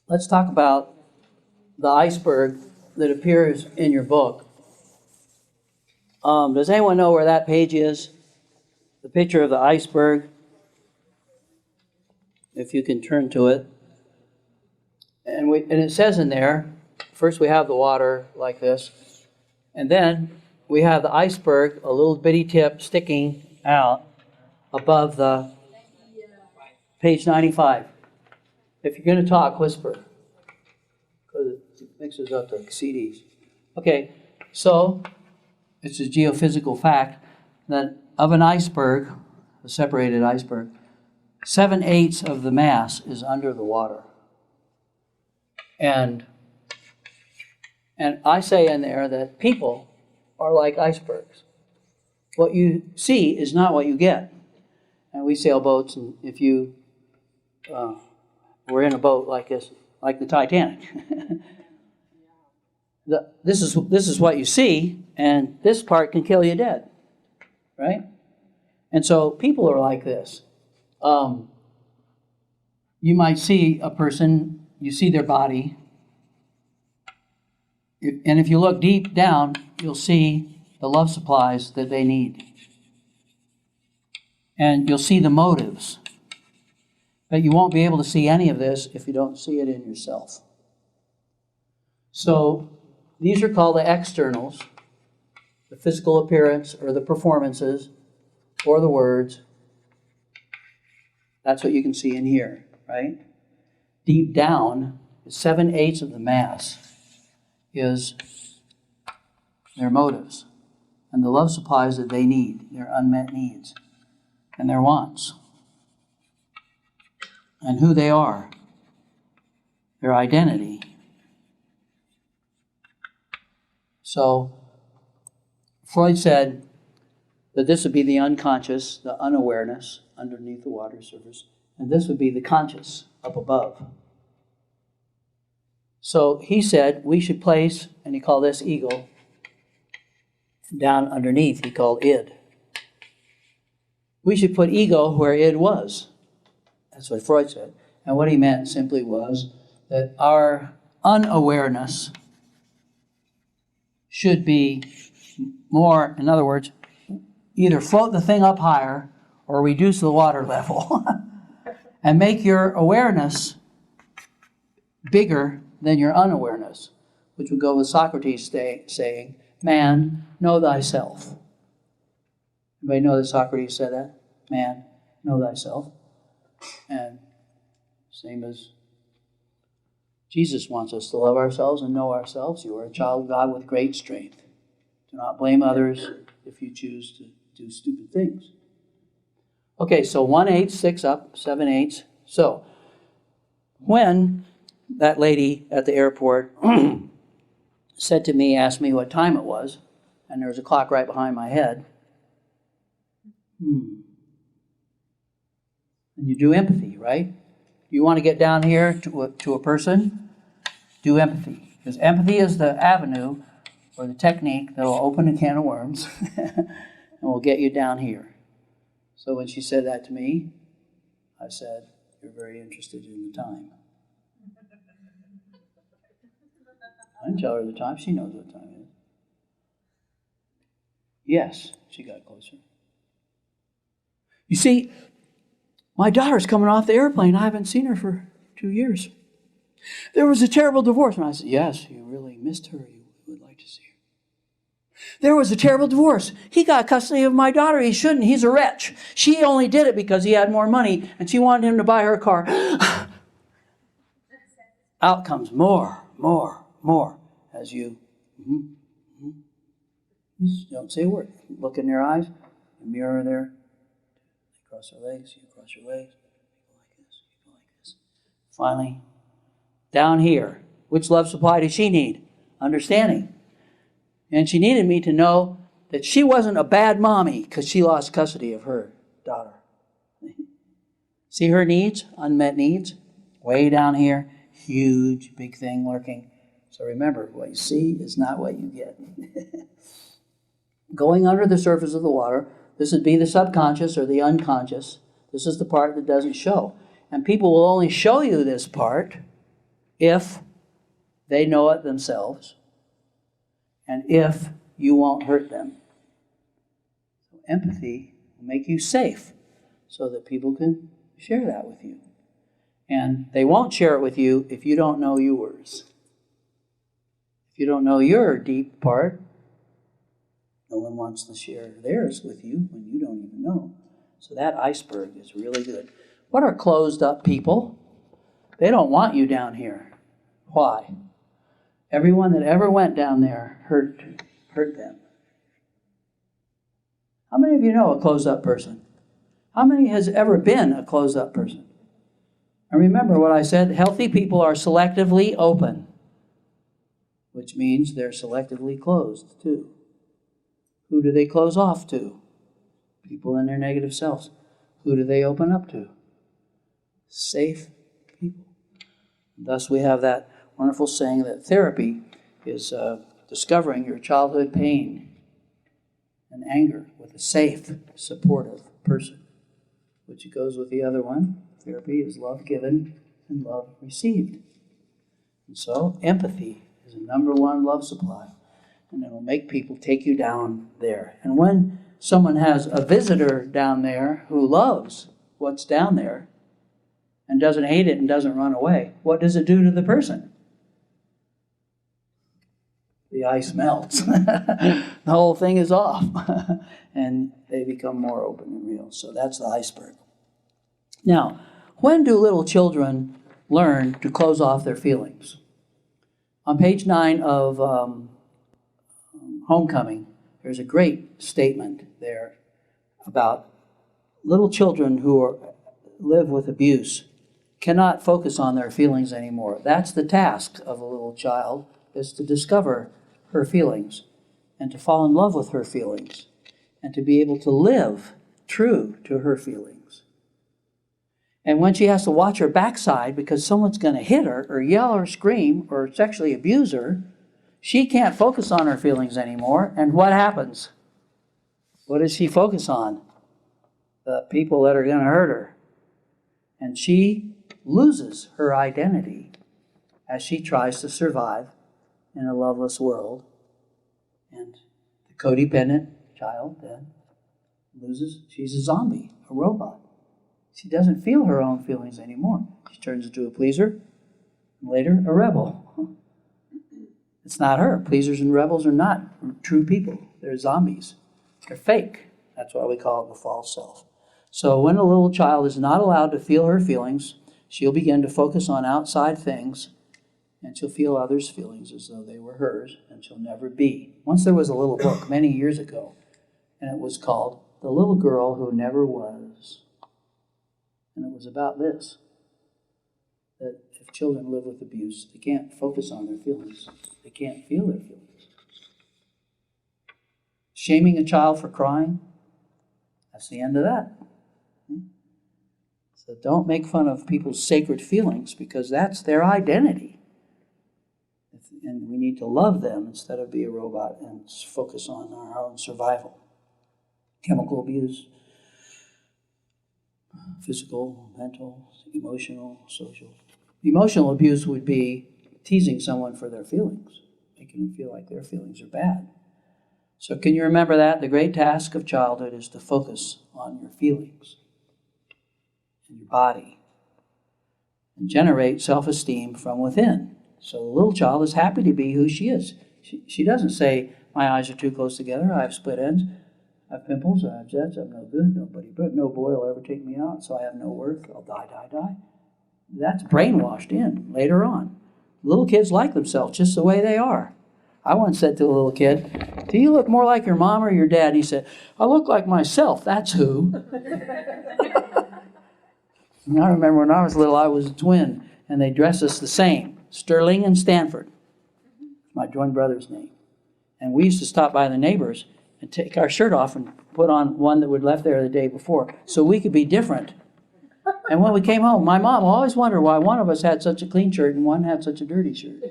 let's talk about the iceberg that appears in your book. Does anyone know where that page is? The picture of the iceberg, if you can turn to it. And it says in there, first we have the water like this, and then we have the iceberg, a little bitty tip sticking out above the page 95. If you're going to talk, whisper, because it mixes up the CDs. Okay, so it's a geophysical fact that of an iceberg, a separated iceberg, 7/8 of the mass is under the water. And I say in there that people are like icebergs. What you see is not what you get. And we sail boats, and if you were in a boat like this, like the Titanic, this is what you see, and this part can kill you dead, right? And so people are like this. You might see a person, you see their body, and if you look deep down, you'll see the love supplies that they need. And you'll see the motives. But you won't be able to see any of this if you don't see it in yourself. So these are called the externals, the physical appearance or the performances or the words. That's what you can see in here, right? Deep down, 7/8 of the mass is their motives and the love supplies that they need, their unmet needs and their wants, and who they are, their identity. So Freud said that this would be the unconscious, the unawareness underneath the water surface, and this would be the conscious up above. So he said we should place, and he called this ego, down underneath he called id. We should put ego where id was. That's what Freud said. And what he meant simply was that our unawareness should be more, in other words, either float the thing up higher or reduce the water level and make your awareness bigger than your unawareness, which would go with Socrates saying, man, know thyself. Anybody know that Socrates said that? Man, know thyself. And same as Jesus wants us to love ourselves and know ourselves. You are a child of God with great strength. Do not blame others if you choose to do stupid things. Okay, so 1/8, 6 up, 7/8. So when that lady at the airport said to me, asked me what time it was, and there was a clock right behind my head, and you do empathy, right? You want to get down here to a person, do empathy. Because empathy is the avenue or the technique that will open a can of worms and will get you down here. So when she said that to me, I said, you're very interested in the time. I didn't tell her the time. She knows what time it is. Yes, she got closer. You see, my daughter's coming off the airplane. I haven't seen her for 2 years. There was a terrible divorce. And I said, yes, you really missed her. You would like to see her. There was a terrible divorce. He got custody of my daughter. He shouldn't. He's a wretch. She only did it because he had more money, and she wanted him to buy her a car. Out comes more, as you just don't say a word. Look in their eyes, the mirror there. They cross their legs, you cross your legs. You go like this, you go like this. Finally, down here, which love supply did she need? Understanding. And she needed me to know that she wasn't a bad mommy because she lost custody of her daughter. See her needs, unmet needs, way down here, huge, big thing lurking. So remember, what you see is not what you get. Going under the surface of the water, this would be the subconscious or the unconscious. This is the part that doesn't show. And people will only show you this part if they know it themselves, and if you won't hurt them. So empathy will make you safe so that people can share that with you. And they won't share it with you if you don't know yours. If you don't know your deep part, no one wants to share theirs with you when you don't even know. So that iceberg is really good. What are closed up people? They don't want you down here. Why? Everyone that ever went down there hurt them. How many of you know a closed up person? How many has ever been a closed up person? And remember what I said, healthy people are selectively open, which means they're selectively closed too. Who do they close off to? People in their negative selves. Who do they open up to? Safe people. Thus we have that wonderful saying that therapy is discovering your childhood pain and anger with a safe, supportive person, which goes with the other one. Therapy is love given and love received. And so empathy is a number one love supply. And it will make people take you down there. And when someone has a visitor down there who loves what's down there and doesn't hate it and doesn't run away, what does it do to the person? The ice melts. The whole thing is off. And they become more open and real. So that's the iceberg. Now, when do little children learn to close off their feelings? On page 9 of Homecoming, there's a great statement there about little children who live with abuse cannot focus on their feelings anymore. That's the task of a little child, is to discover her feelings and to fall in love with her feelings and to be able to live true to her feelings. And when she has to watch her backside because someone's going to hit her or yell or scream or sexually abuse her, she can't focus on her feelings anymore. And what happens? What does she focus on? The people that are going to hurt her. And she loses her identity as she tries to survive in a loveless world. And the codependent child then loses, she's a zombie, a robot. She doesn't feel her own feelings anymore. She turns into a pleaser, and later a rebel. It's not her. Pleasers and rebels are not true people. They're zombies. They're fake. That's why we call it the false self. So when a little child is not allowed to feel her feelings, she'll begin to focus on outside things, and she'll feel others' feelings as though they were hers, and she'll never be. Once there was a little book many years ago, and it was called The Little Girl Who Never Was. And it was about this, that if children live with abuse, they can't focus on their feelings. They can't feel their feelings. Shaming a child for crying, that's the end of that. So don't make fun of people's sacred feelings because that's their identity. And we need to love them instead of be a robot and focus on our own survival. Chemical abuse, physical, mental, emotional, social. Emotional abuse would be teasing someone for their feelings, making them feel like their feelings are bad. So can you remember that? The great task of childhood is to focus on your feelings and your body and generate self-esteem from within. So the little child is happy to be who she is. She doesn't say, my eyes are too close together, I have split ends, I have pimples, I have jets, I'm no good, no boy will ever take me out, so I have no worth, I'll die. That's brainwashed in later on. Little kids like themselves just the way they are. I once said to a little kid, do you look more like your mom or your dad? He said, I look like myself, that's who. And I remember when I was little, I was a twin, and they dressed us the same, Sterling and Stanford, my twin brother's name. And we used to stop by the neighbors and take our shirt off and put on one that we'd left there the day before so we could be different. And when we came home, my mom always wondered why one of us had such a clean shirt and one had such a dirty shirt.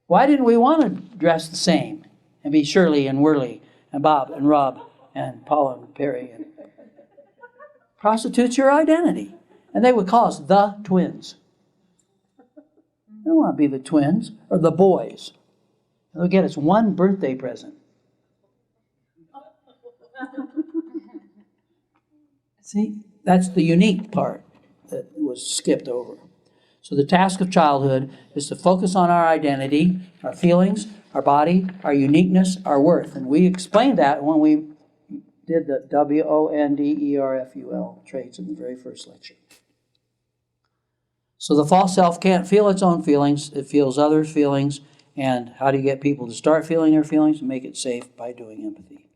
Why didn't we want to dress the same and be Shirley and Whirly and Bob and Rob and Paula and Perry? And prostitutes your identity. And they would call us the twins. don't want to be the twins or the boys. They'll get us one birthday present. See, that's the unique part that was skipped over. So the task of childhood is to focus on our identity, our feelings, our body, our uniqueness, our worth. And we explained that when we did the WONDERFUL traits in the very first lecture. So the false self can't feel its own feelings. It feels others' feelings. And how do you get people to start feeling their feelings? Make it safe by doing empathy.